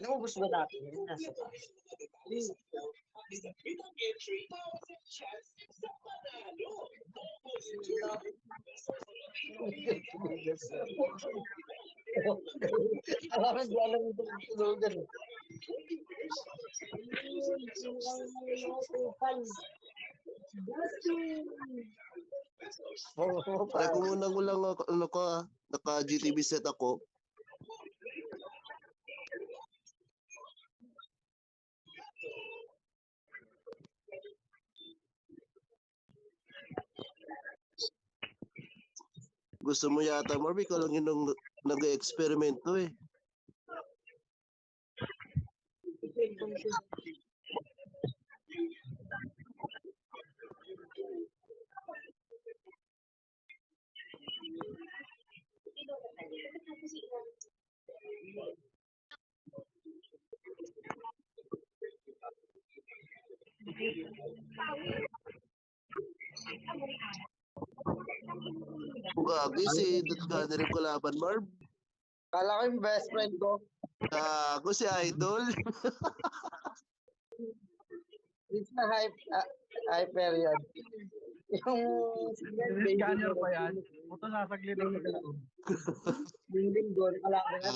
Naubos ba natin yun? Nasa taas. Alam mo, alam mo yung tulugan. Try ko muna ko lang naka-GTV set ako. Gusto mo yata, Marv, ikaw lang yung nag-eksperimento eh. Gagi, si Gunner yung kalaban, Marv. Kala ko yung best friend ko. Ako si Idol. It's na hyper yan. Yung Scanner pa yan. Puto sasaglitin ko lang. yung linggo, kalaban na.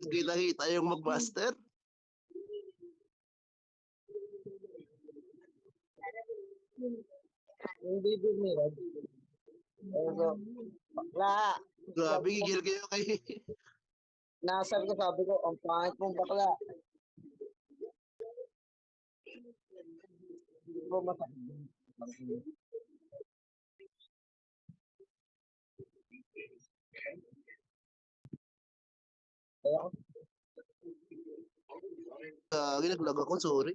Kita-kita yung magmaster. Yung video ni Rod. Bakla. Grabe, gigil kayo kay... Nasar ko, sabi ko, ang pangit mong bakla. Hindi ko masakit. Gagi, naglag ako, sorry.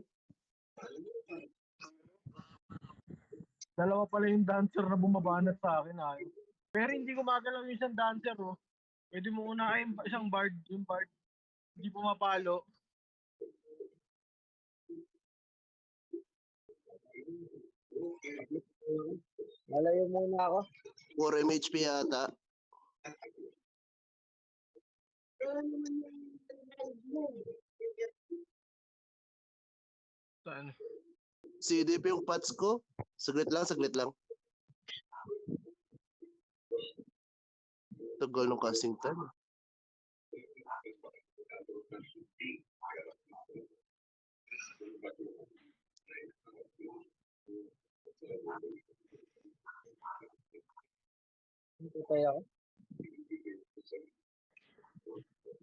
Dalawa pala yung dancer na bumabanat sa akin. Pero hindi gumagalaw yung isang dancer, oh. Pwede mo unahin isang bard, yung bard. Hindi pumapalo. Malayo muna ako. 4 MHP yata. Saan? CDP yung pats ko. Saglit lang, saglit lang. Tagal ng casting time. Hintay ako.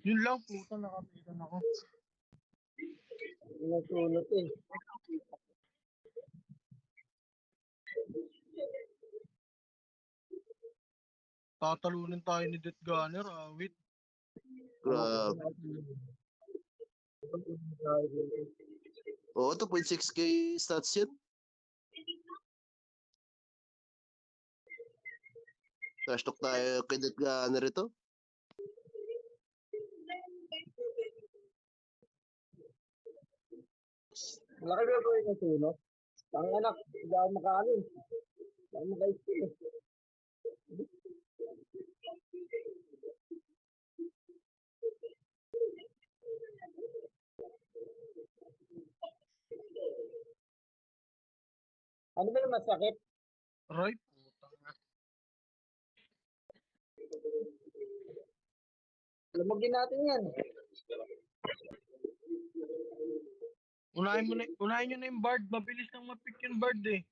Yun lang, puta, nakapitan ako. Nasulot eh. Tatalunin tayo ni Death Gunner, wait. Grabe. Oo, 2.6k stats yun. Trash talk tayo kay Death Gunner ito. Laki ba po yung nasulot? Ang anak, hindi ako makaalin. Hindi ako makaisip. Ano ba yung masakit? Roy, puta nga. Lumagin natin yan. Unahin nyo na yung bard. Mabilis nang mapick yung bard eh.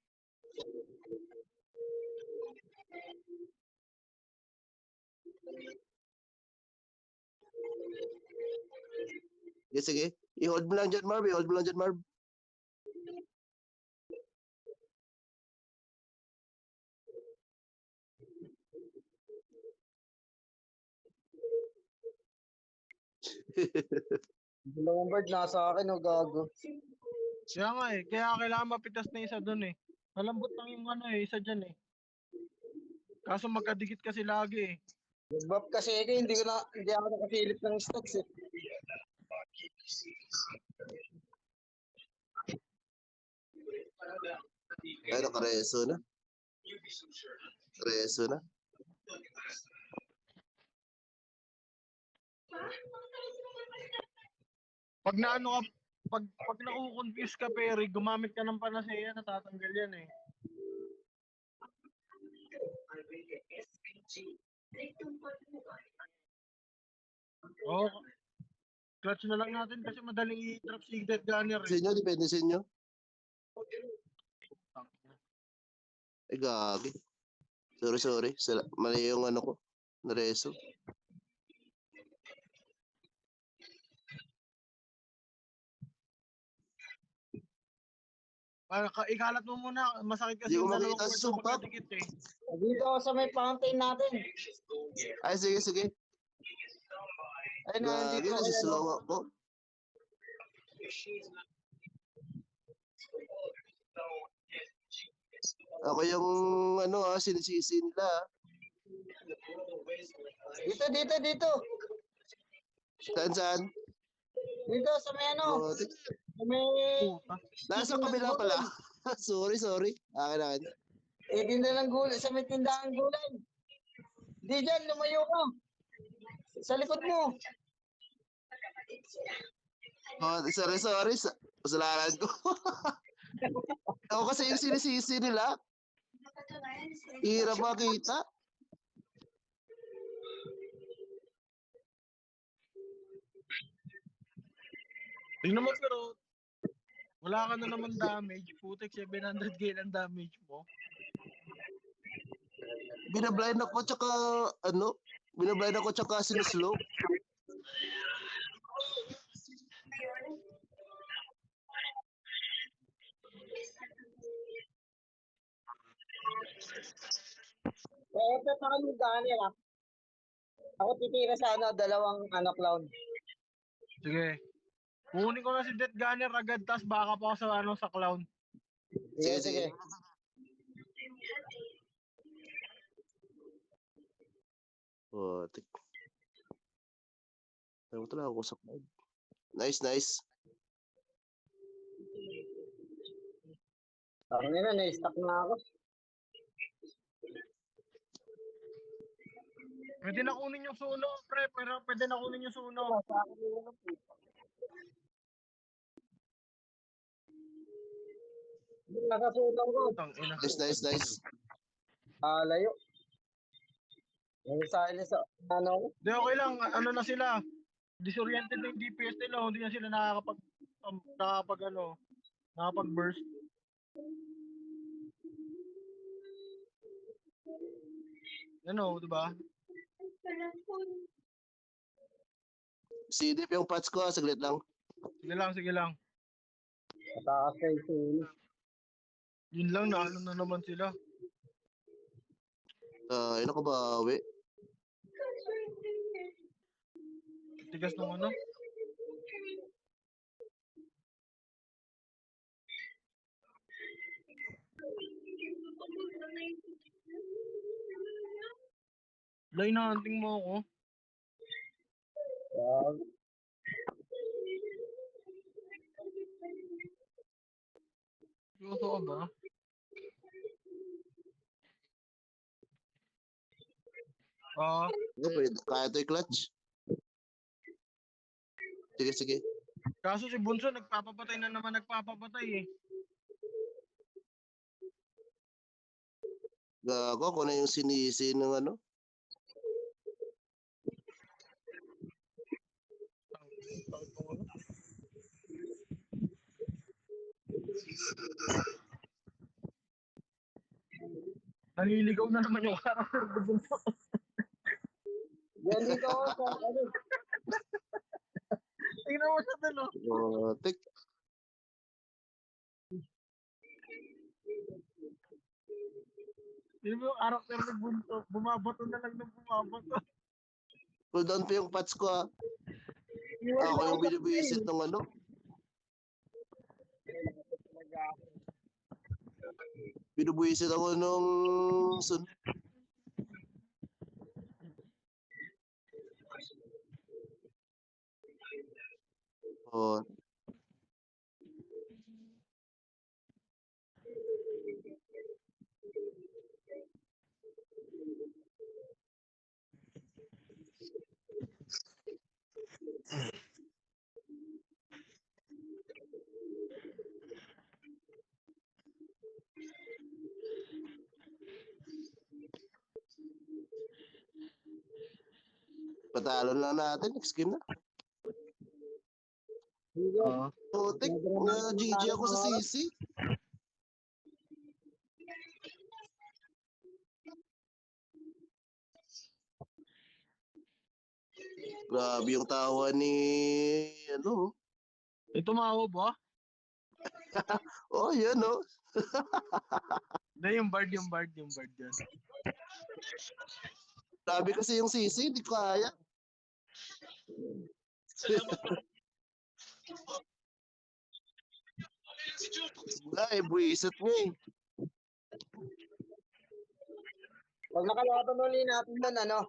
Sige. I-hold mo lang dyan, Marv. I-hold mo lang dyan, Marv. Dalawang bird nasa akin, o gago. Kaya nga eh. Kaya kailangan mapitas na isa dun eh. Malambot lang yung isa dyan eh. Kaso magkadikit kasi lagi eh. Nag-buff kasi ako, hindi ako nakasilip ng stocks eh. Ay, nakareso na. Reso na. Pag naano ka, pag naku-confuse ka, Perry, gumamit ka ng panacea, natatanggal yan eh. Oo, clutch na lang natin kasi madaling i-drop si Dead Gunner Sa eh. inyo, depende sa inyo. Ay, gagi. Sorry. Mali yung ano ko. Nareso. Ikalat mo muna, masakit kasi Hindi ko yung dalawang makita cords sa na sumpak. magkadikit eh. Dito ako sa may fountain natin. Ay, sige. Ay, nandito Gagi, kaya nasislow ako. Ako yung sinisisi nila. Dito. Saan? Dito sa may ano. Buti. Sa may... Puta. Nasa kabila pala. sorry. Akin. Eh, tinda ng gulay. Sa may tindahan gulay. Di dyan, lumayo ka. Sa likod mo. Sorry. Kasalanan ko. Ako kasi yung sinisisi nila. Hirap makita. Tingnan mo pero, wala ka na naman damage. Putek, 700k ang damage mo. Binablind ako tsaka sinuslow. Ito pa kami Daniel ah. Ako titira sa dalawang clown. Sige. Kunin ko na si Death Gunner agad, tas baka pa ako sa clown. Sige. Ano talaga ako sa cloud. Nice. Parang na-stuck na ako. Pwede na kunin yung suno, pre. Pero pwede na kunin yung suno. Nakasutan ko. Tangina. Nice. Layo. Yung silence ano? Di okay lang, ano na sila. Disoriented na yung DPS nila, hindi na sila nakakapag-burst. Di ba? Sidip yung patch ko, saglit lang. Sige lang. Matakas na yung suno. Yun lang, naano na naman sila. Ino ko bawi. Tigas nung ano. Line hunting mo ako. Seryoso ka ba? Kaya ito yung clutch. Sige. Kaso si Bunso nagpapapatay eh. Gago, ako na yung sinisi ng ano. Naliligaw na naman yung character ni Bunso. Yan dito ako sa ano. Tingnan mo siya dun, oh. Butik. Tingnan mo yung character ni Bunso. Bumabato na lang ng bumabato. Cooldown pa yung patch ko ah. Ako yung binibisit ng ano. Binubuisit ako nung sun. Oh. Patalo na natin. Next game na. Oo. Putik. GG ako sa CC. Grabe yung tawa ni... Ano? Ito maho ba? Oh, yan oh. Hindi, yung bard dyan. Grabe kasi yung CC. Hindi ko kaya. Wala eh. Buwisit nga eh. Pag nakalaban ulit natin doon,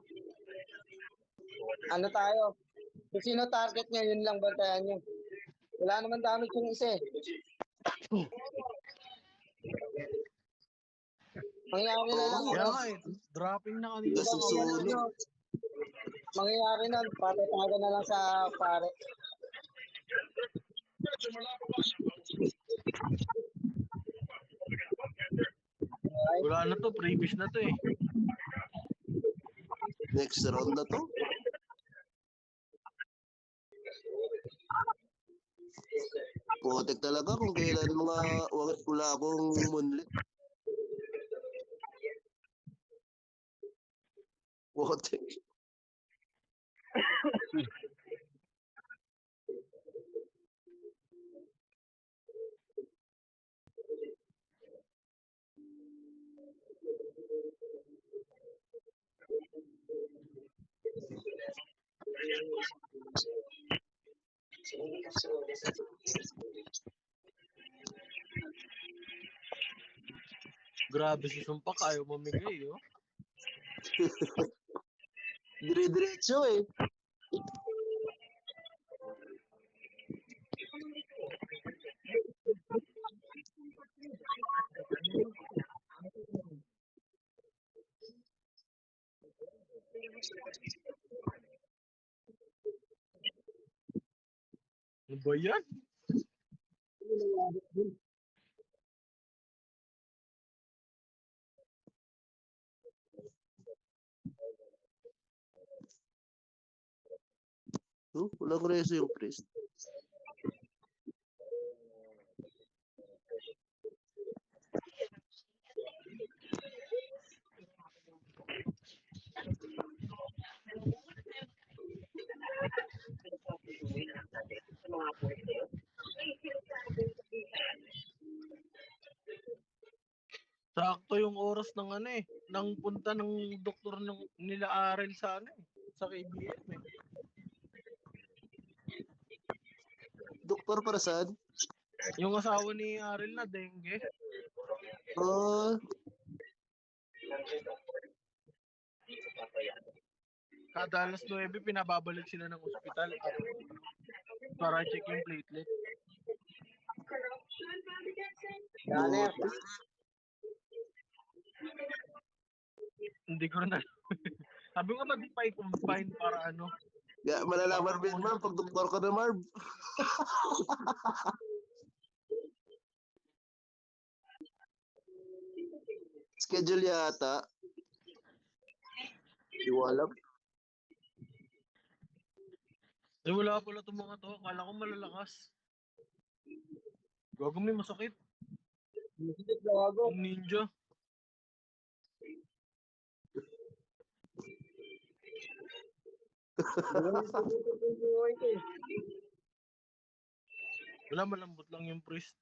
ano tayo? Kung sino target niya, yun lang bantayan niyo. Wala naman damage yung isa eh. Mangyayari na lang. Kaya nga eh, dropping na kanina. Gasusulo. Mangyayari na, patatagan na lang sa pare. Wala na to, previous na to eh. Next round na to. Putik talaga kung kailan wala akong munlit. Putik. Grabe si Sumpak, ayaw mamigay oh. Dire-diretso eh. Ano ba yan? Walang reso yung priest. Sakto yung oras ng ng punta ng doktor nila Arel sa sa KBM eh. Doktor para saan? Yung asawa ni Arel na dengue. Kada alas 9 pinababalik sila ng ospital para check yung platelet. Gunner. Hindi ko na. Sabi ko ba di pa i-combine para Malalaman mo yun, Marv, pag doktor ka na, Marv. Schedule yata. Hindi ko alam. Eh wala pala itong mga to. Akala ko malalakas. Gago may masakit. Masakit gago. Ang ninja. Wala, malambot lang yung priest.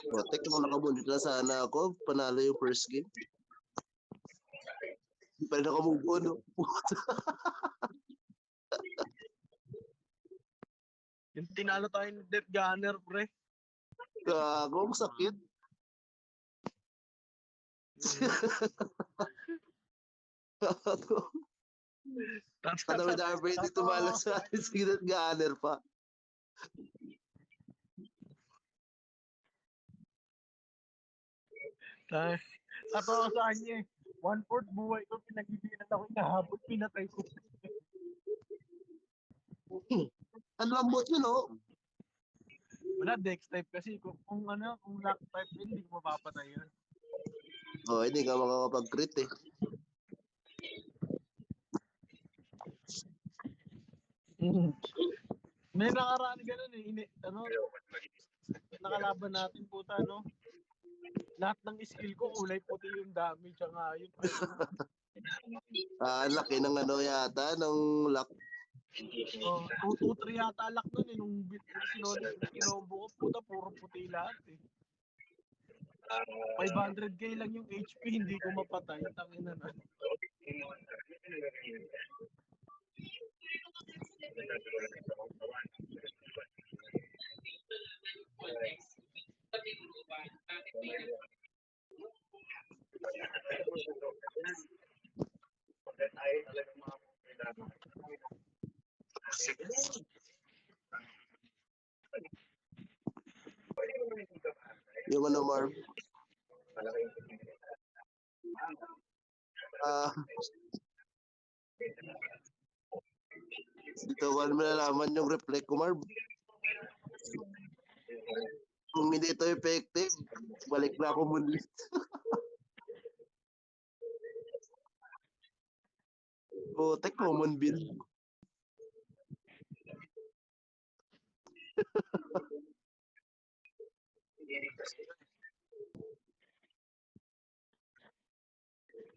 Putik, kung nakabulit na sana ako, panalo yung first game. Hindi pa rin nakamove on. No? Yung tinalo tayo ng Death Gunner, pre. Gago, ang sakit. Patawid-awid tumala sa atin si Gunner pa. Dahil, totoo sa kanya eh. 1/4 buhay ko, pinagigilan ako, inahabol, pinatay ko. Ang lambot yun, oh. Wala, dex type kasi. Kung lock type, hindi ko mapapatay yun. Oh, hindi ka makakapag-crit eh. May nakaraan ganun eh. Nakalaban natin puta, no? Lahat ng skill ko, kulay puti yung damage. Nga yun. Laki ng ano yata, ng lock. 2-3 yata lock nun eh. Nung sinombo ko, puta, puro puti lahat eh. 500k lang yung HP, hindi ko mapatay. Tangina na. Yung ano, Marv. Dito ko malalaman yung reflect ko, Marv. Kung hindi ito effective, balik na ako munlit. Tek, common build.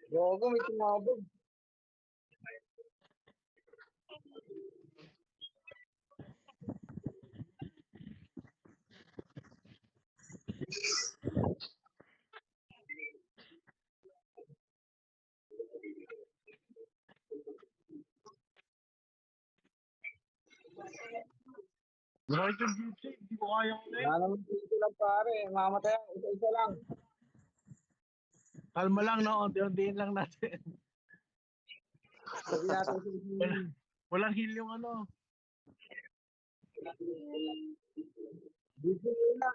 Gogo, may tumabog. Right yung gypsy, hindi ko kayang ulit. Wala naman dito lang pare. Mamatay ang isa-isa lang. Kalma lang, no? Unti-untiin lang natin. Sabi natin Walang heal yung ano. dito na.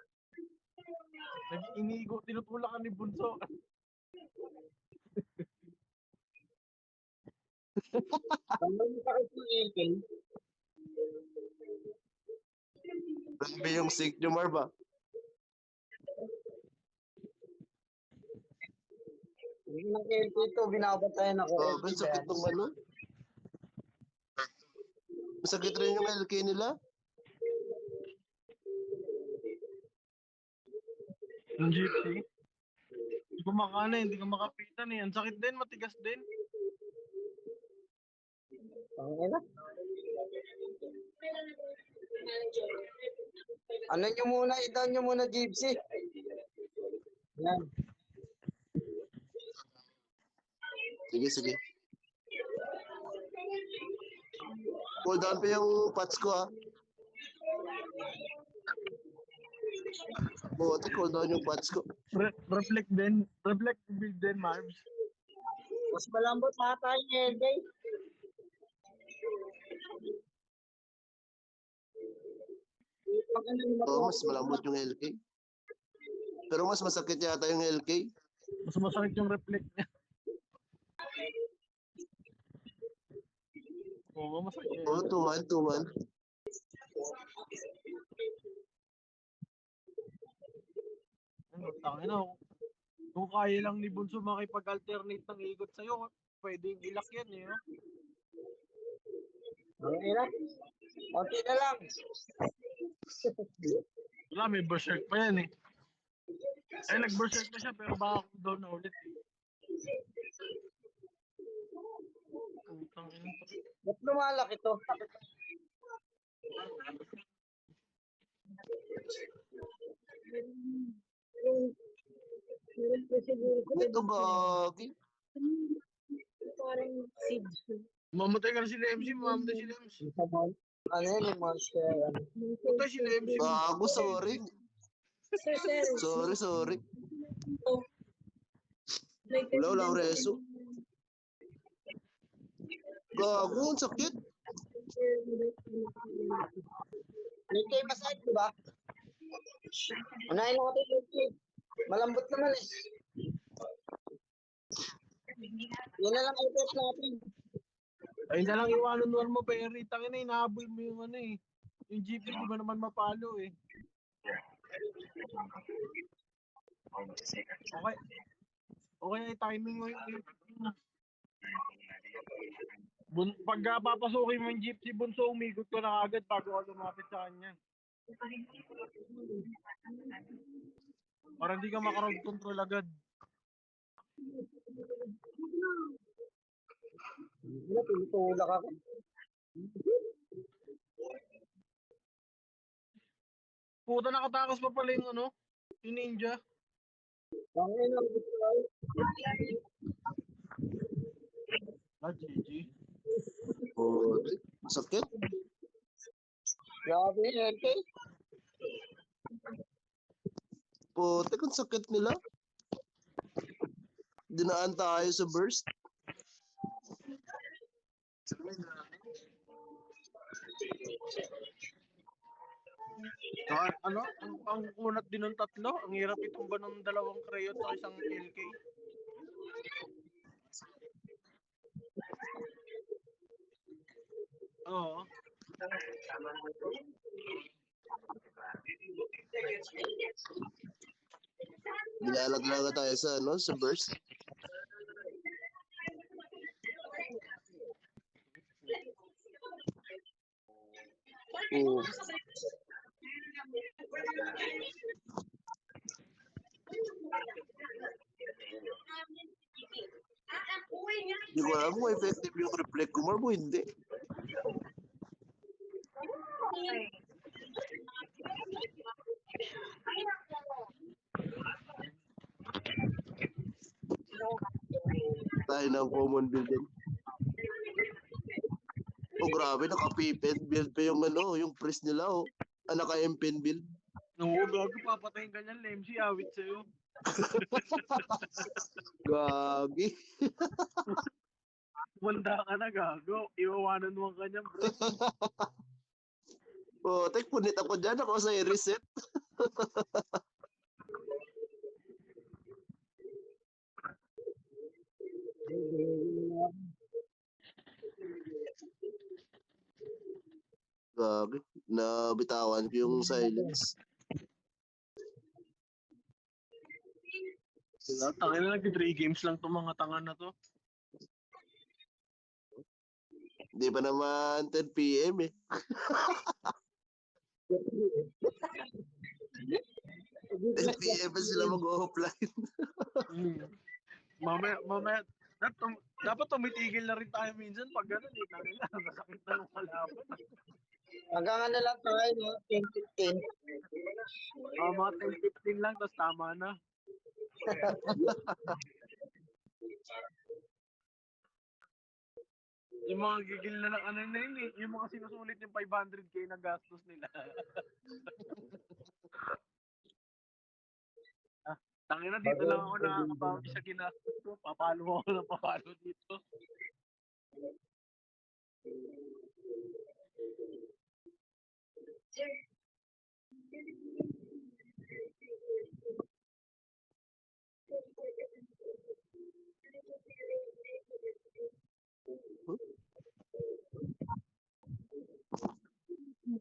Inigo, tinutulakan ni Bunso. Ano yung sakit ng ankle? Grabe yung sync nyo, Marv, ah. Yung ng ankle ito, binabatayan ako. Ang sakit ng ano. Masakit rin yung LK nila. Yung gypsy. Hindi ko makana, hindi ko makapitan eh. Ang sakit din, matigas din. Ano? Ano nyo muna, i-down nyo muna, Gypsy. Yan. Sige. Cool down pa yung patch ko, ah. Tek, cool down yung patch ko. Reflect din. Reflect build din, Marbs. Mas malambot mata yung LK. Mas malambot yung LK. Pero mas masakit yata yung LK. Mas masakit yung reflect niya. Oo, masakit. 2-1. Tangina, kung kaya lang ni Bunso makipag-alternate ng ikot sa'yo, pwedeng ilak yan eh. No? Ang ina. Okay na lang. Wala, may berserk pa yan eh. Ay, nag-berserk na siya pero baka cooldown na ulit eh. Putang ina. Ba't lumalaki to? Ito ba? Parang seeds. Mamatay ka na sila MC, mamamatay sila MC. Ano yun yung monster? Mamatay sila MC. Gago, sorry. Sorry. Wala akong reso. Gago, ang sakit. May kay massage, di ba? Unahin natin yung kay. Malambot naman eh. Yan na lang i-test natin. Ayun na lang yung one-on-one mo, Perry. Tangina, inahabol mo yung ano eh. Yung GP, di ba naman mapalo eh. Okay. Okay, timing mo yung pagka papasukin mo yung jeep si Bunso, umikot ko na agad bago ka lumapit sa kanya. Para hindi ka makaroon control agad. Tinutulak ako. Puta, nakatakas pa pala yung ano, yung ninja. Tangin ang gusto ko. GG. Putik. Sakit. Grabe, RK. Putik, ang sakit nila. Dinaan tayo sa burst. Ano? Ang kunat din ng tatlo. Ang hirap itumba ng dalawang Creo at isang LK. Oo. Nilalaglaga tayo sa ano, sa burst. Hindi ko alam kung effective yung reflect ko mo, hindi. Tayo ng common build din. Oh, grabe, naka-pipet build pa yung ano, yung priest nila, oh. Naka-MPN build. Oo, bago papatayin ka niyan, Lemsi, awit sa'yo. Gagi. Wanda ka na, gago. Iwawanan mo ka niyan, bro. Oh, tek, punit ako dyan. Ako sa i-reset. Gagi. Nabitawan ko yung silence. Tangin na, nag-3 games lang itong mga tanga na to. Hindi pa naman 10 PM eh. 10 PM pa sila mag-offline. Mamaya, dapat tumitigil na rin tayo minsan pag gano'n eh. Tangin na, masakit na ng kalaban. Hanggang ano lang tayo, no? 10-15. Mga 10-15 lang, tapos tama na. Yung mga gigil na lang, ano na yun eh. Yung mga sinusulit yung 500k na gastos nila. Tangina, dito lang ako nakakabawi sa ginastos ko. Papalo ako ng papalo dito.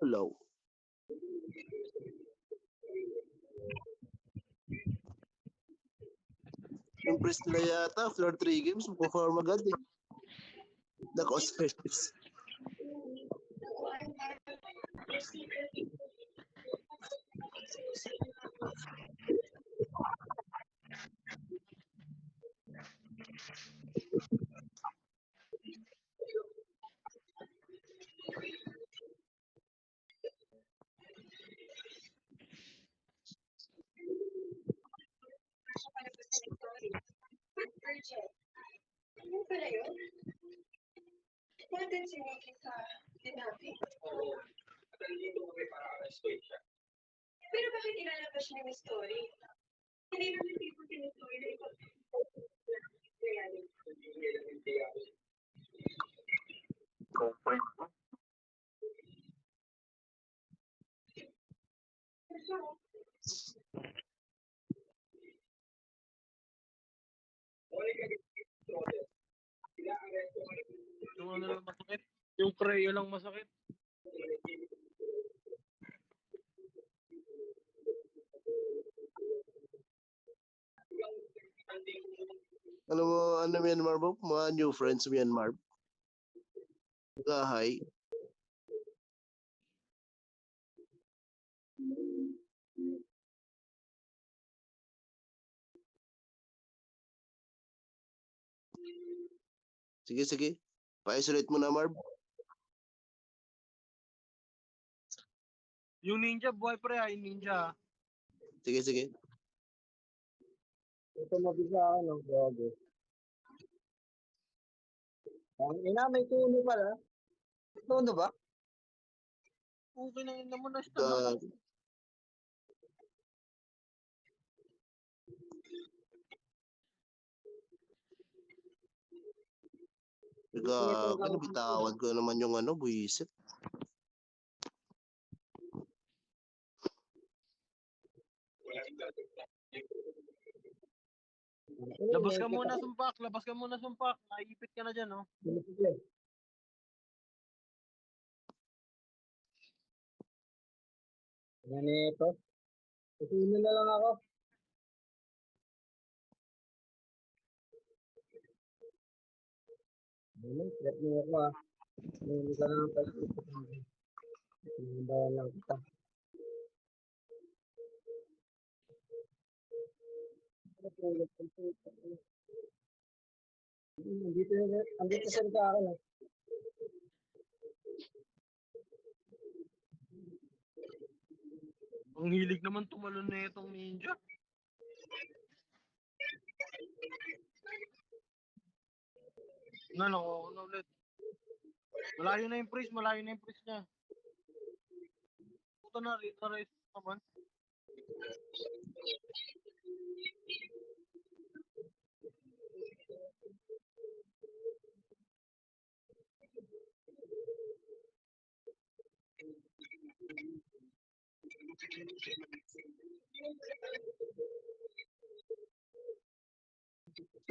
Hello. Yung priest nila yata, after 3 games, perform agad eh. Naka-service. Ano pala yun? Natin sinigit sa sinabi. Pero bakit ilalabas niya yung story? Hindi naman tipo tinutuloy na ito. Yung ano lang masakit. Yung Creo lang masakit. Alam mo, ano Myanmar bro? Mga new friends Myanmar. Gahay. Sige, sige. Pa-isolate mo na, Marv. Yung ninja, buhay pre ha, yung ninja. Sige, sige. Ito mabigla ako, no? Grabe. Ang ina, may tuno pala. May tuno ba? Okay na yun naman na Uh, bitawan ko naman yung ano, buwisit. Labas ka muna sumpak, labas ka muna sumpak. Naipit ka na dyan, oh. Ganito. Tutunin na lang ako. Let mo ako ah. Hindi ka lang pag-isip. Bayan lang kita. Andito sa akin ah. Ang hilig naman tumalon na itong ninja. Nakuha ko na ulit. Malayo na yung priest niya. Puta na, rest naman.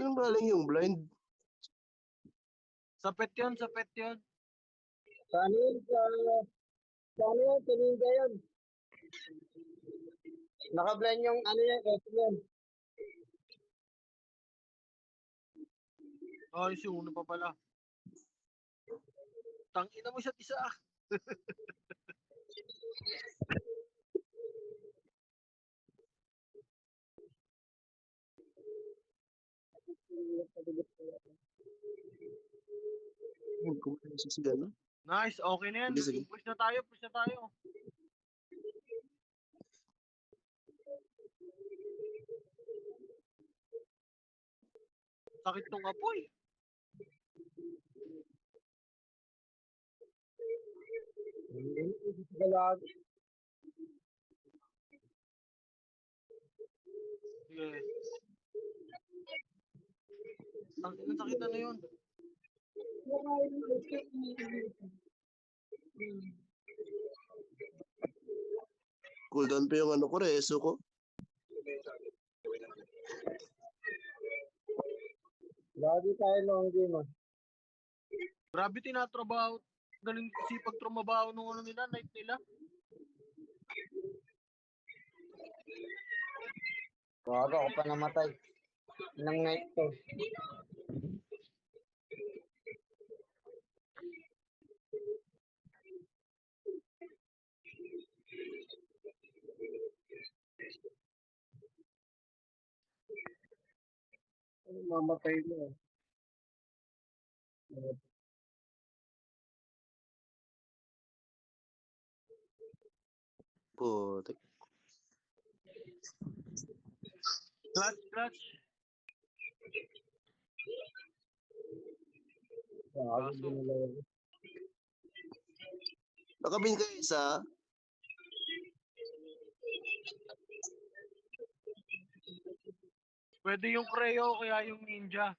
Saan galing yung blind? Sapet yun, sapet yun. Saan yun? Tininda yun. Naka-blind yung ano yan, yun. Ay, si uno pa pala. Tangina mo isa't isa. Nice, okay na yan. Sige, sige. Push na tayo. Sakit tong apoy. Sige. Ang sakit na yun. Cooldown pa yung ano ko, reso ko. Lagi tayo long game ah. Grabe tinatrabaho. Galing sipag trumabaho nung ano nila, night nila. Bago ako pa namatay. Nang night to. Mamatay mo. Putik. Clutch. Nakabin ka isa. Pwede yung Creo kaya yung ninja.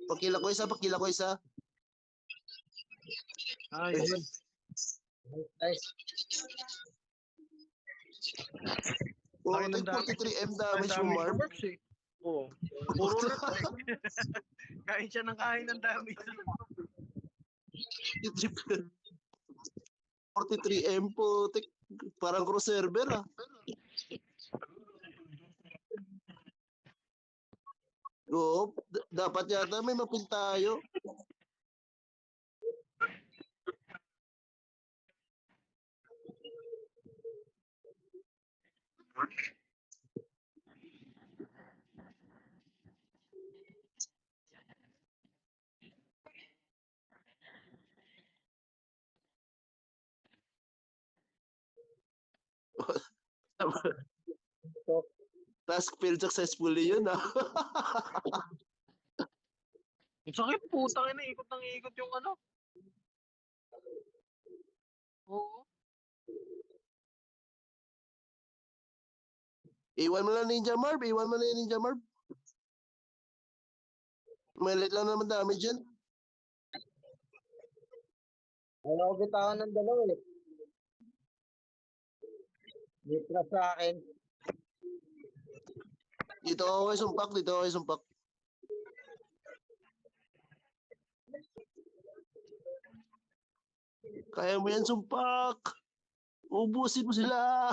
Pakila ko isa. Nice. Nice. Oh, Laki ng damage. 43M damage mo, Marv. Marv eh. Oo. Puro rep eh. Kain siya ng kain ng damage. 43M po. Parang cross server ah. Oo, dapat yata may mapil tayo. Task failed successfully yun ah. Ang sakit putang ina, ikot ng ikot yung ano. Oo. Iwan mo lang Ninja Marv. Malit lang naman damage yan. Wala ko bitawan ng dalawa eh. Litra sa akin. Dito ako kay sumpak. Kaya mo yan, sumpak. Ubusin mo sila.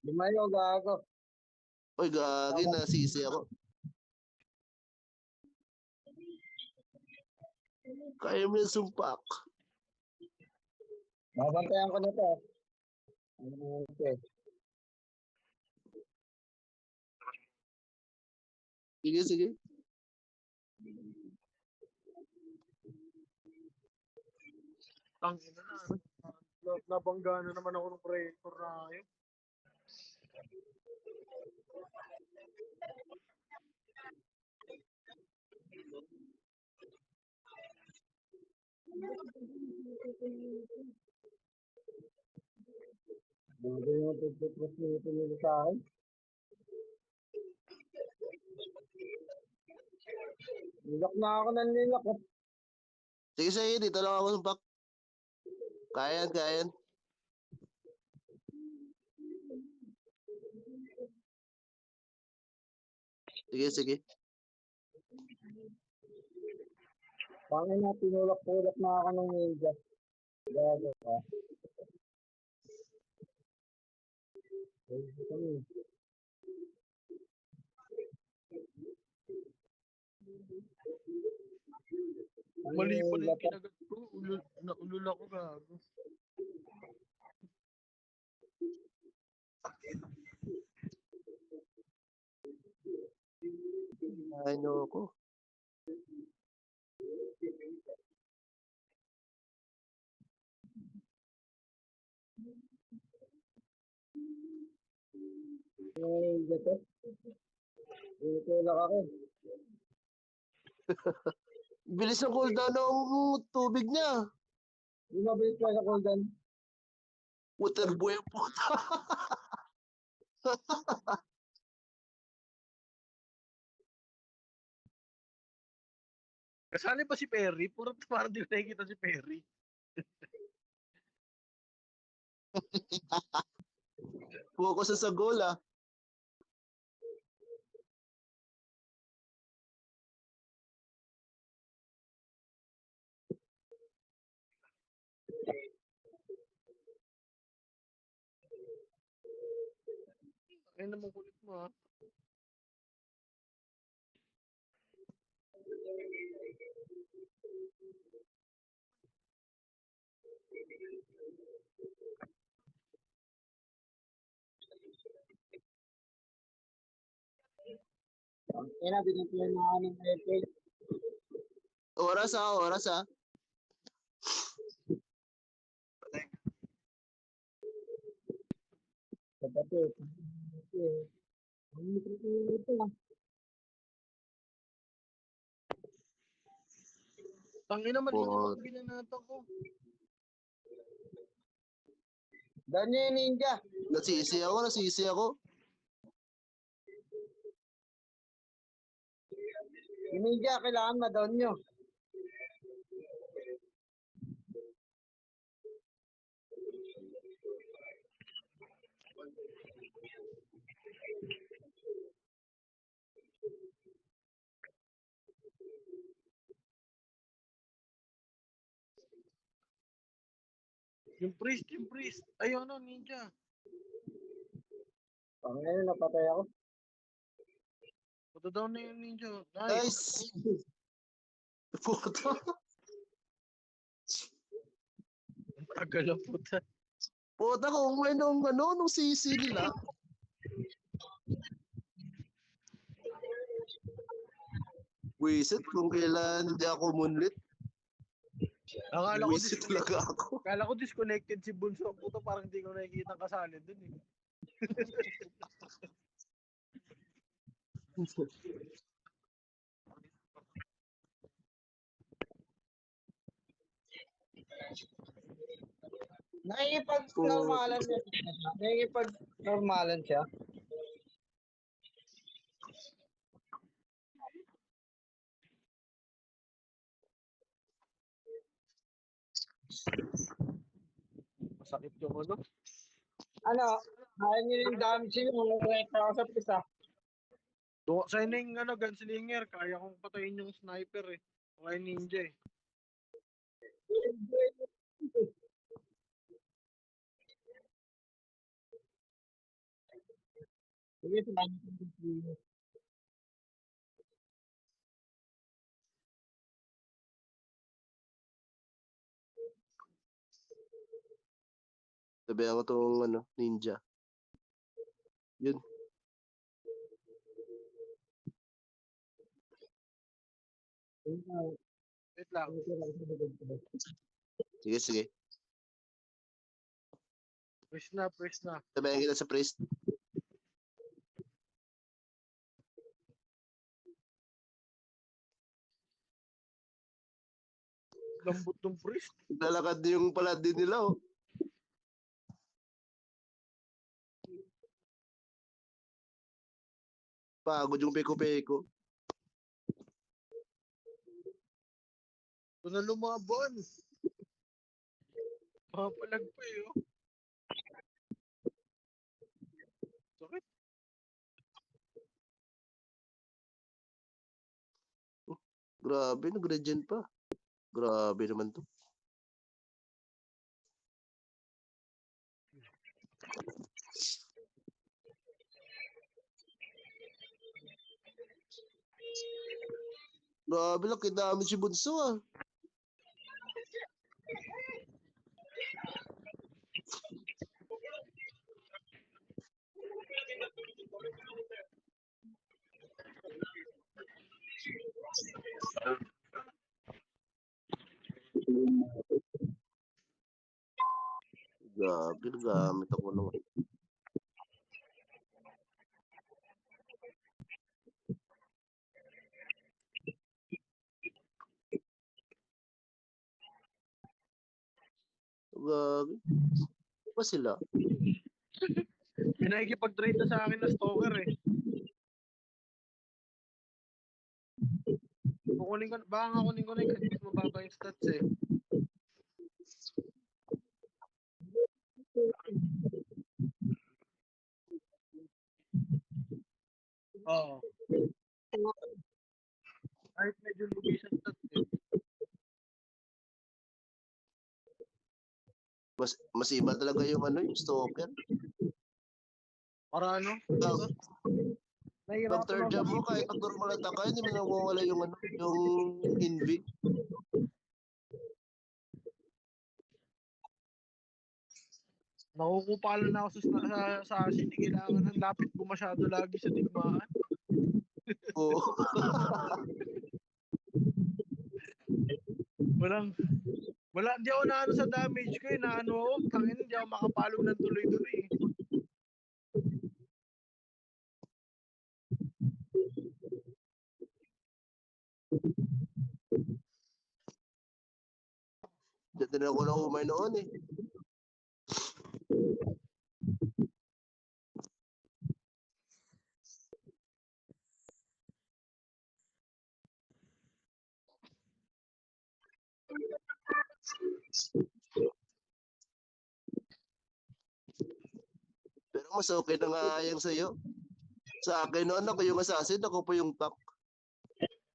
Lumayo, gago. Oy, gagi, nasisi ako. Kaya mo yan, sumpak. Babantayan ko na to. Okay. Sige. Tangina na. Nabangga na naman ako ng creator na yun. Bago yung tutupos nito sa akin. Nilak na ako ng nilak. Sige, dito lang ako, sumpak. Kaya yan. Sige. Pangin na, tinulak-tulak na ako ng ninja. Gago ka. Mali pala yung kinagat ko. Naulul ako gago. Ano ko. Gato. Tinulak ako. Bilis ng cooldown ng tubig niya. Yung mabilis pa sa Golden. Water buhay puta. Kasali pa si Perry? Parang di ko nakikita si Perry. Focus sa goal ah. Ayun naman kulit mo ha. Ina, binigyan na ako ng April. Oras ah. Kapatid. Ang ito lang. Tangina mali Oh. naman binanata ko. Danya yung ninja. Nasisi ako. Ninja, kailangan ma-down nyo. Yung priest. Ay, ano, ninja. Ngayon, napatay ako. Puto down na yung ninja. Nice. Nice! Puta. Ang tagal ang puta. Puta, kung may nung sisi nila. Wisit, kung kailan hindi ako munlit. Wisit talaga ako. Akala ko disconnected si Bunso. Ang puta, parang hindi ko nakikita ang kasali dun eh. Nakikipag-normalan siya. Masakit yung ano. Ano, kaya nyo yung damage nyo, rekta ako sa pisa. Sa inyo yung gunslinger, kaya kong patayin yung sniper eh. Kaya ninja eh. Sige, salamat. Sabihan ko tong ninja. Yun. Wait lang. Sige. Press na. Sabihan kita sa priest. Lambot ng priest. Lalakad yung paladin nila, oh. Pagod yung peko-peko. Ito na lumabon. Papalag pa eh, oh. Sakit. Grabe, nag-regen pa. Grabe naman to. Grabe, laki dami si Bunso, ah. Grabe, nagamit ako ng Grabe. Ano ba sila? Pinakikipag-trade na sa akin na stalker eh. Baka nga kunin ko na kasi mas mababa yung stats eh. Oo. Kahit medyo lugi sa stats eh. Mas iba talaga yung yung stalker. Para ano? Pag third job mo, kahit pag normal attack ka, hindi mo nawawala yung yung envy. Nakukupalan na ako sa asin. Hindi kailangan ng lapit ko masyado lagi sa digmaan. Oo. Hindi ako naano sa damage ko eh. Naano ako, tangin, hindi ako makapalo ng tuloy-tuloy eh. Diyan din ako na umay noon eh. Pero mas okay na nga yang sa'yo. Sa akin noon, ako yung assassin, ako pa yung tank.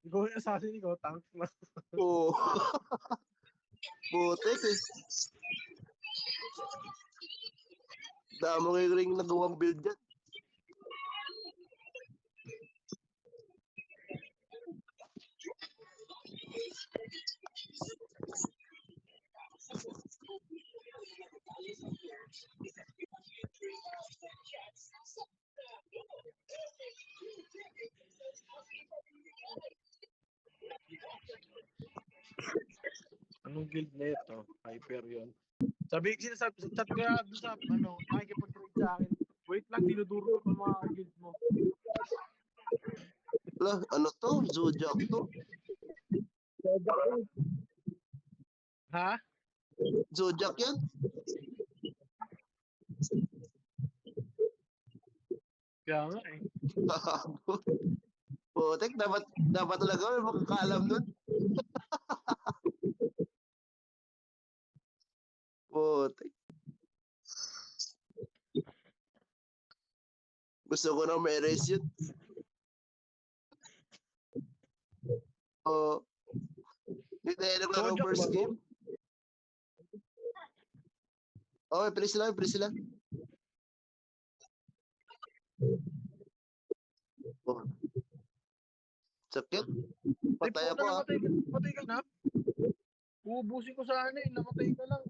Ikaw yung assassin, ikaw tank na. Oo. Putik eh. Damo ng ring nagawang build dyan. Anong guild na ito? Hyperion. Sinasabi sa chat ko doon sa, nakikipag-trade sa akin. Wait lang, dinuduro ko mga guild mo. Wala, ano to? Zodiac to? Ha? Zodiac yan? Kaya nga eh. Putik, dapat talaga may makakaalam nun. Putik. Gusto ko na may race yun. Oo. Hindi tayo naglaro Zodiac first ba to? game. Oo, pili sila. Oh. Sakit. Patay ako ah. Patay ka na? Uubusin ko sana eh. Namatay ka lang.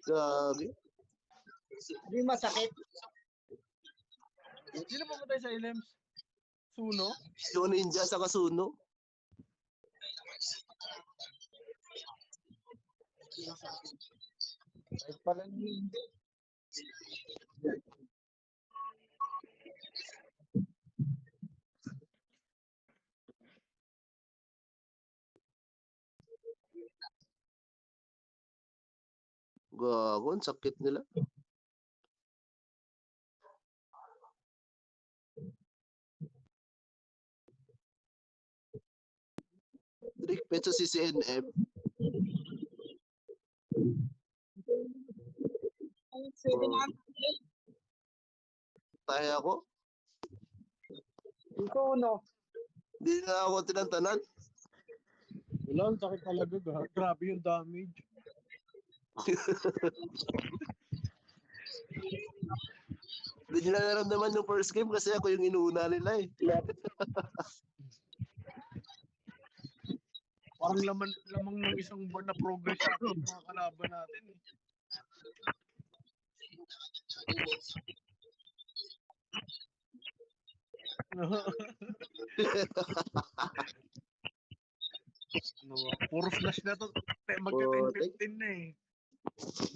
Gagi. Hindi masakit. Sino pumatay sa Ilems? Suno? Yung ninja sa kasuno. Kahit pala hindi. Gago, ang sakit nila. Rick Petso si CNF. Pwede na. Tayo ako. Ito uno. Hindi na ako tinantanan. Wala, ang sakit talaga. Grabe yung damage. Hindi nila naramdaman yung first game kasi ako yung inuuna nila eh. Parang lamang ng isang buwan na progress sa ating mga kalaban natin eh. No, puro flash na to. Magka-10-15 na eh.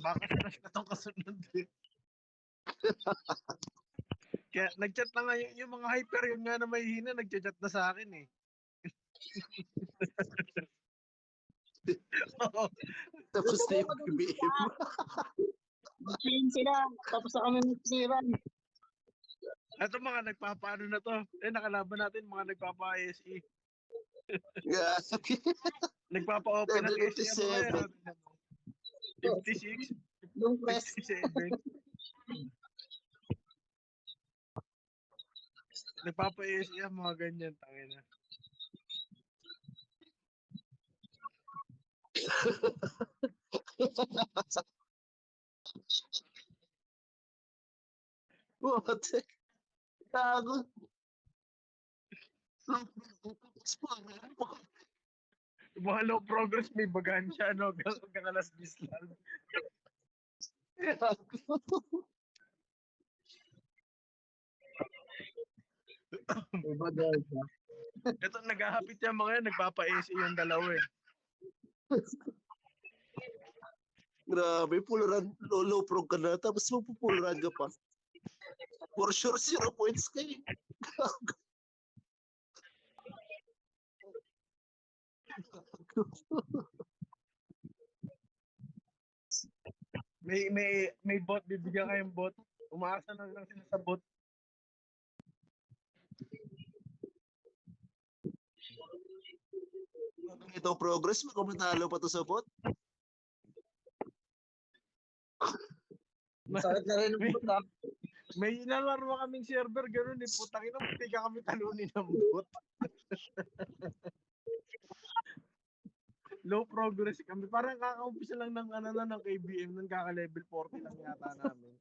Baka flash na tong kasunod eh. Kaya nag-chat na nga yung mga hyper yun nga na may hina, nag-chat na sa akin eh. Tapos na yung BM. Mag-chain sila. Tapos na kami mag-siran. Ito mga nagpapaano na to. Nakalaban natin mga nagpapa-SE. Gagi. Nagpapa-open ng Level SE ang mga 56, Yung press. 57. Nagpapa-SE ang mga ganyan. Tangina. What? Gago. Yung mga low progress may bagaan siya, no? Hanggang alas 10 lang. Ito, naghahapit yung mga yan, nagpapa-SE yung dalawa eh. Grabe, puluran, low prog ka na, tapos mapupuluran ka pa. For sure, 0 points ka eh. May bot, bibigyan kayong bot. Umaasa na lang sila sa bot. Ito progress, makamatalo pa to sa bot. Sakit na rin ang May- buta. May inalaro kaming server, gano'n eh. Putang ina, hindi ka kami talunin ng bot. Low progress kami. Parang kakaumpisa lang ng ng KBM nung kaka-level 40 lang yata namin.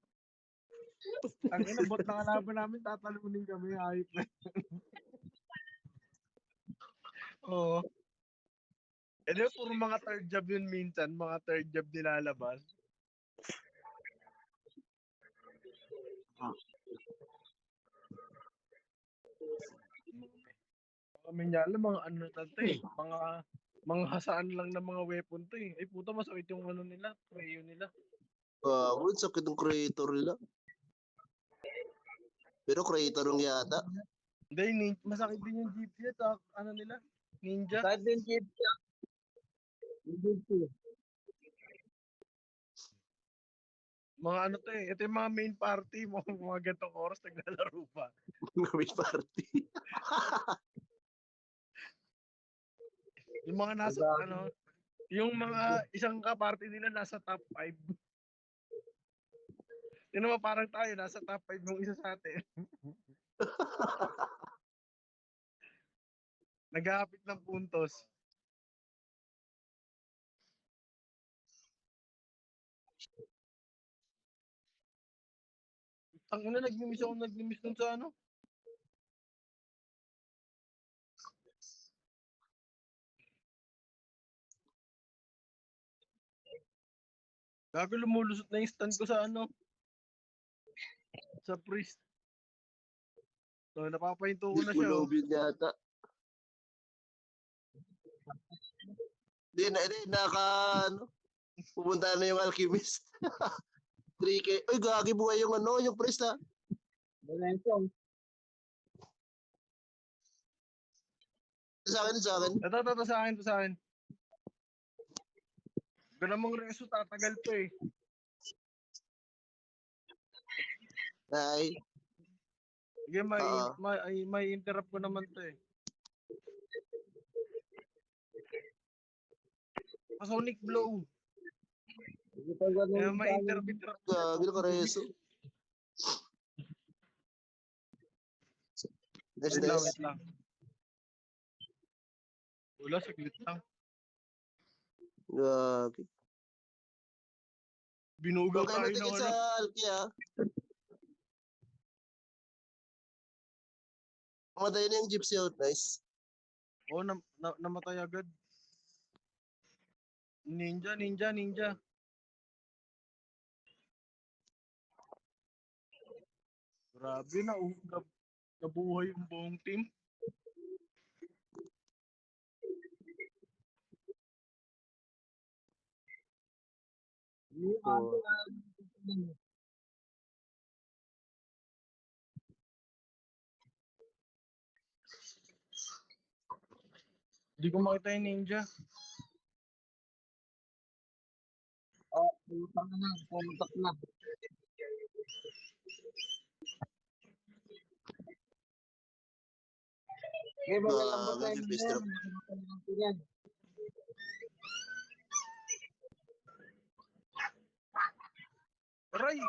Ang ina, bot na kalaban namin, tatalunin kami. Ayop na. Oo. Eh di ba, puro mga third job yun minsan. Mga third job nilalabas. Kami niya alam, mga ano to eh. Mga hasaan lang ng mga weapon to eh. Ay puta, masakit yung ano nila. Prayo nila. Sakit ng creator nila. Pero creator ng yata. Hindi, masakit din yung GP at ano nila. Ninja. Sakit din chip siya. Mga ano to eh. Ito yung mga main party. Mga gantong oras naglalaro pa. May party. Yung mga nasa, ano, yung mga isang ka-party nila nasa top 5. Yun naman parang tayo, nasa top 5 ng isa sa atin. Naghahapit ng puntos. Ang una, nag-miss dun sa ano. Gago, lumulusot na yung stand ko sa ano. Sa priest. So, napapahinto ko na siya. Oh. Ulobin yata. Di ano. Pupunta na yung alchemist. 3K. Uy, gagi buhay yung ano, yung priest ha. Valensong. Sa akin. Ito, sa akin. Ganun mong reso, tatagal to eh. Ay. Sige, may interrupt ko naman to eh. Sonic blow. Kaya may interrupt. Gagi na kareso. Wait lang. Wala, saglit lang. Gagi. Binugaw Okay, tayo natigil ng sa ano. Alki ha. Mamatay na yung gypsy out. Nice. Oo, namatay agad. Ninja. Grabe na, nabuhay yung buong team. Oh. Hindi ko makita yung ninja. Pumuntak na. Okay, magalambot na yung Nag-face drop. yan. Aray!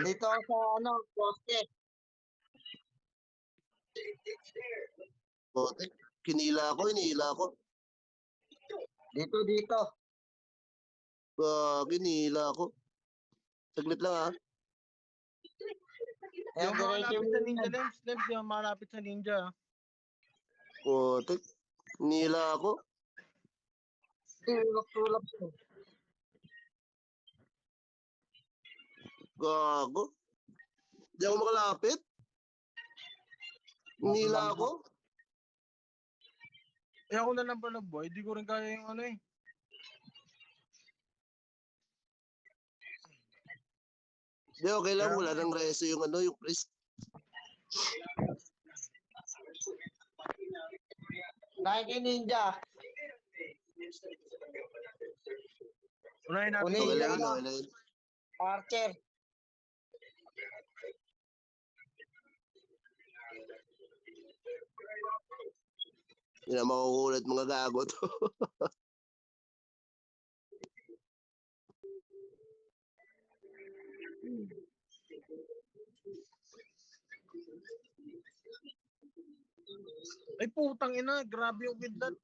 Dito ako sa poste. Bote. Hinila ko. Dito. Hinila ko. Saglit lang ha. Yung malapit sa ninja, Lems, yung malapit sa ninja. Bote. Hinila ko. Tulap siya. Gago. Di ako makalapit. Hinila ko. Eh ako na lang pala boy, di ko rin kaya yung ano eh. Di okay lang, wala nang reso yung ano, yung priest. Nike Ninja. Unahin natin. Unahin Okay Ninja. lang. Archer. Hindi na makukulit mga gago to. Ay putang ina, grabe yung kidlat.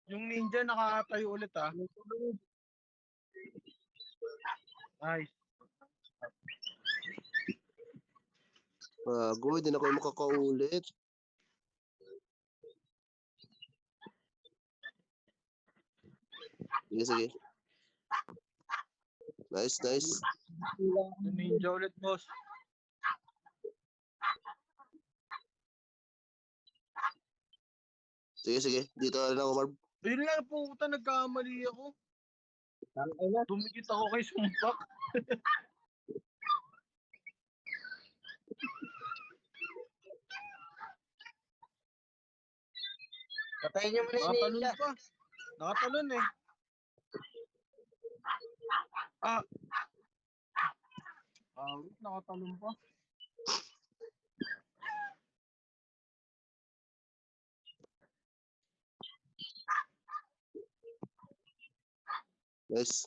Yung ninja nakatayo ulit ah. Nice. Gago, hindi na kayo makakaulit. Sige, sige. Nice, nice. Yung ninja ulit, boss. Sige, sige. Dito na lang, Marv. Ayun lang, puta, nagkamali ako. Dumikit ako kay Sumpak. Patayin niyo muna yung Nakatalon ninja. pa. Nakatalon eh. Ah. Wait, nakatalon pa. Nice.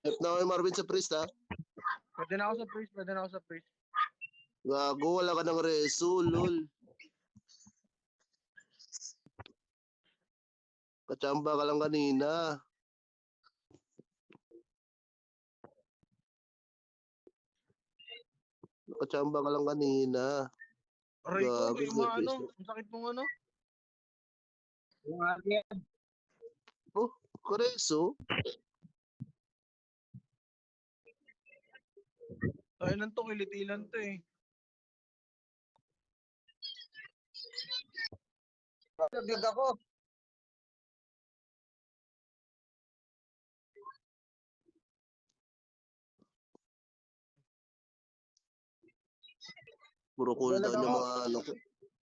Help na kayo, Marvin, sa priest, ha? Pwede na ako sa priest, pwede na ako sa priest. Gago, wala ka ng reso, lol. Kachamba ka lang kanina. Kachamba ka lang kanina. Aray ko, Gago, may may ano, priest. ang sakit mong ano. Yung akin. Oh, kareso. Ay, nan to, kilitilan to eh. Naglag ako. Puro cooldown yung mga ano ko.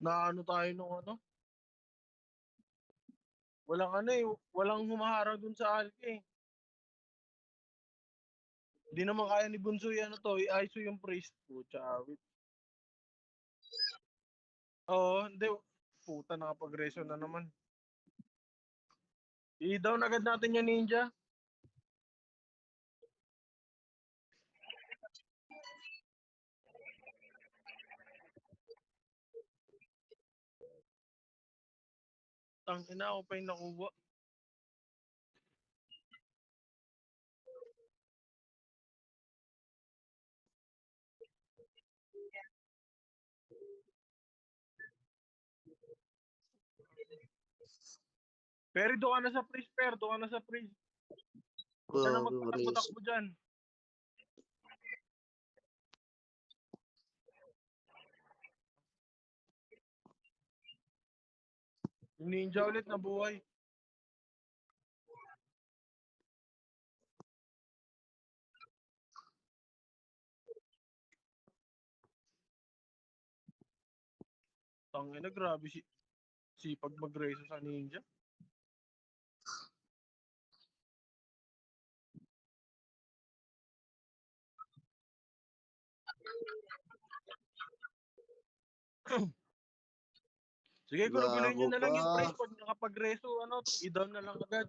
Naano tayo nung ano. Walang ano eh, walang humaharang dun sa Alki eh. Hindi naman kaya ni Bunsoy ano to, i-ISO yung priest. Pucha, awit. Oo, hindi. Puta, nakapag-reso na naman. I-down agad natin yung ninja. Tangina ako pa yung nakuha. Pero doon ka na sa priest, pero doon ka na sa priest. Huwag ka na Gago, kareso. magpatakbo dyan. Yung ninja ulit na buhay. Tangina, grabe sipag mag-reso sa ninja. Sige, guluguloy nyo Gago na lang yung pa. priest. Pag nakapag-reso, ano, i-down na lang agad.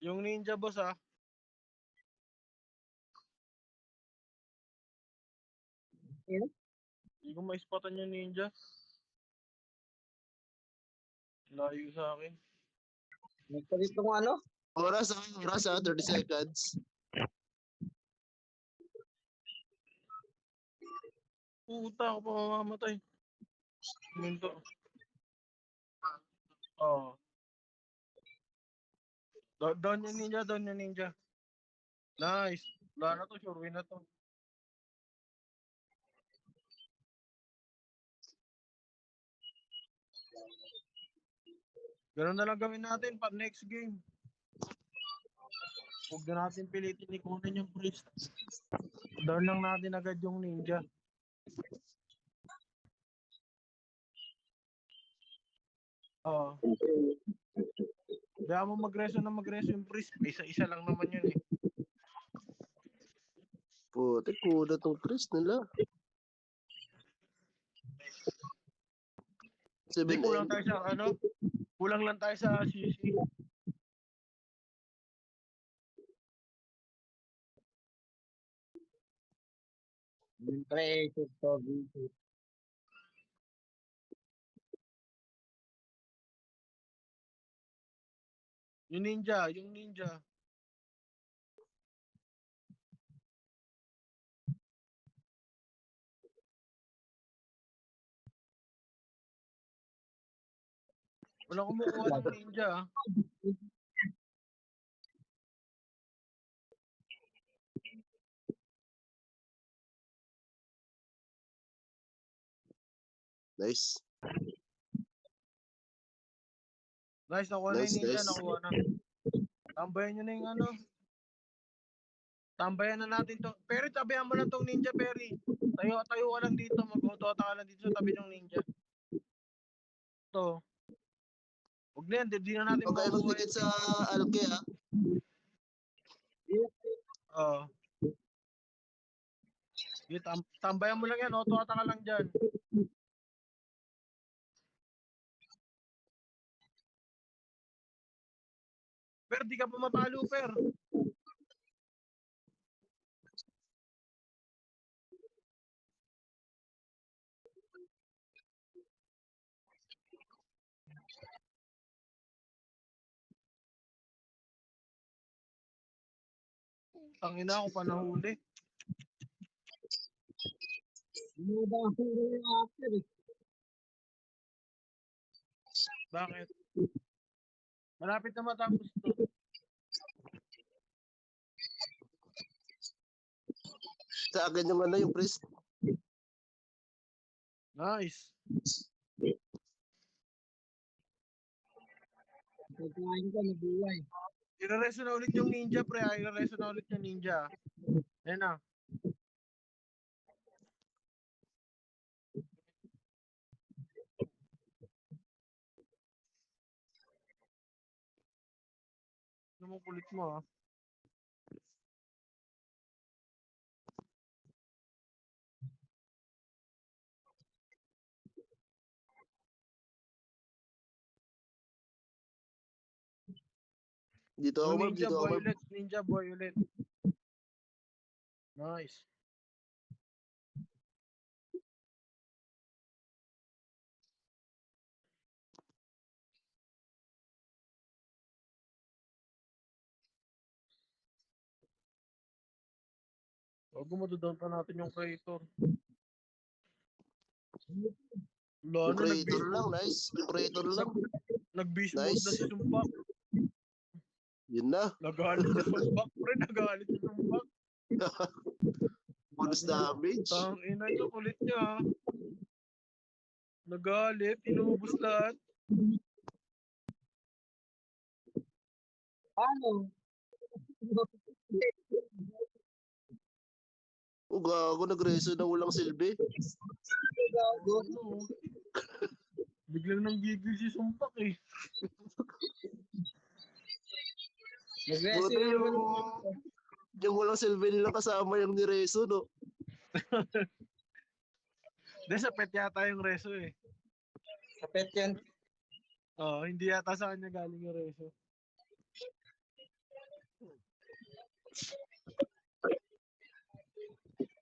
Yung ninja boss ah. Hindi ko ma-spotan yung ninja. Layo sa akin. Nagpalit ng ano? Oras ha, 30 seconds. Puta, ako pa mamamatay. Minto. Oo. Down yung ninja, down yung ninja. Nice. Wala na to, sure win na to. Ganun na lang gawin natin pa next game. Huwag na natin pilitin ikunin yung priest. Down lang natin agad yung ninja. Oo. Kaya mo magreso yung priest. Isa-isa lang naman yun eh. Puti, kuda tong priest nila. Hindi, 7M. kulang tayo sa ano? Kulang lang tayo sa CC. Siyempre, ito, dito. Yung ninja. Walang kumukuha ng ninja. Ah. Nice. Nice, nakuha na yung Nice, ninja, nice. nakuha na. Tambayan nyo na yung ano. Tambayan na natin to. Perry, tabihan mo lang tong ninja, Perry. Tayo ka lang dito. Mag-auto-ata ka lang dito sa tabi ng ninja. To. Huwag na yan, di na natin Huwag kayo makuha magdikit yun. sa alke, ha? Oo. Tambayan mo lang yan, auto-ata ka lang dyan. Pero di ka pa mapalo, Per. Tangina ako pa nahuli. Hindi ba ako yung after eh? Bakit? Malapit na matapos to. Sa akin yung ano, yung priest. Nice. Pagkain ko, nabuhay. Ire-reso na ulit yung ninja, pre. Ire-reso na ulit yung ninja. Ayan na. Ano mo kulit mo, ah? Dito ako, Yung Marv. ninja Dito ako, boy Marv. ulit. Ninja boy ulit. Nice. Huwag mo madodown pa natin yung creator. Wala Yung na, creator lang, nice. Yung creator lang. nag-beast mode Nice. na si Sumpak. Yun na. Nagalit si Sumpak, pre. Nagalit si Sumpak. Bonus damage. Tang ina nyo, kulit niya, ah. Nagalit, inubos lahat. Ano? Oh, gago, nagreso na walang silbi. Gago. Ano? Biglang nanggigil si Sumpak, eh. Nag-reso Buti yung yung walang silbi nila kasama yung nireso, no? Hindi, sa pet yata yung reso, eh. kapet yan. Oo, hindi yata sa kanya galing yung reso.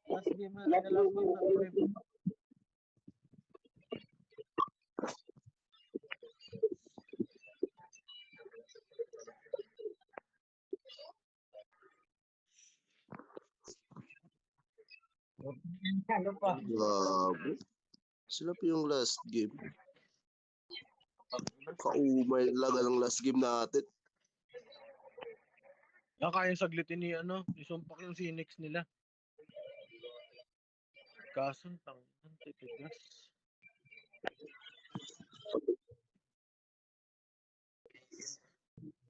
Last game na, last game na ulit. Ano pa? Grabe. Sila pa yung last game. Kaumay talaga ng last game natin. Kayang saglitin ni, ni Sumpak yung Phoenix nila. Kaso, ang titigas.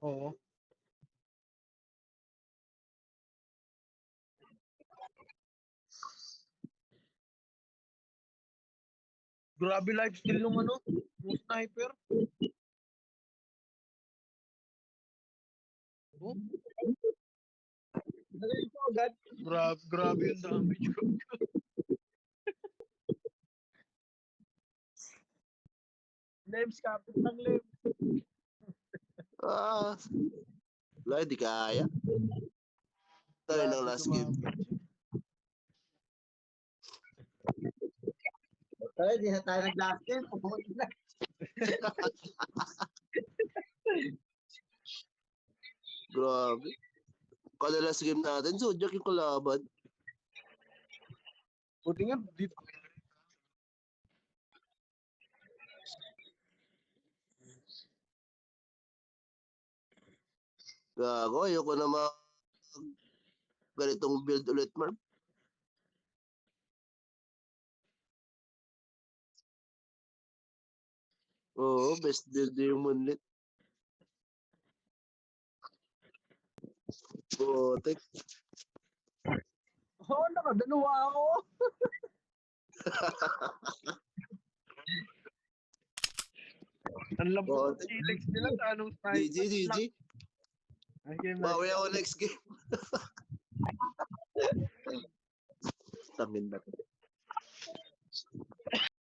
Oo. Grabe lifestyle nung ano, yung sniper. Oh, Nagaling ko agad. grabe yung damage ko. Lems, kapit lang, Lems. Ah, wala, di kaya. Tayo ng Grabe last game. sumabit siya. Kaya di na tayo nag-last game. Pumunta na. Grabe. Kada last game natin, Zodiac yung kalaban. Buti nga, dito. Gago, ayoko na ganitong build ulit, Marv. Oo, best build yung Moonlit. Putik. Oo, nakadalawa ako. Ang lambot ng Putik. Chilex nila, tanong sniper. GG, GG. Okay, Bawi ako next game. Tangin na to.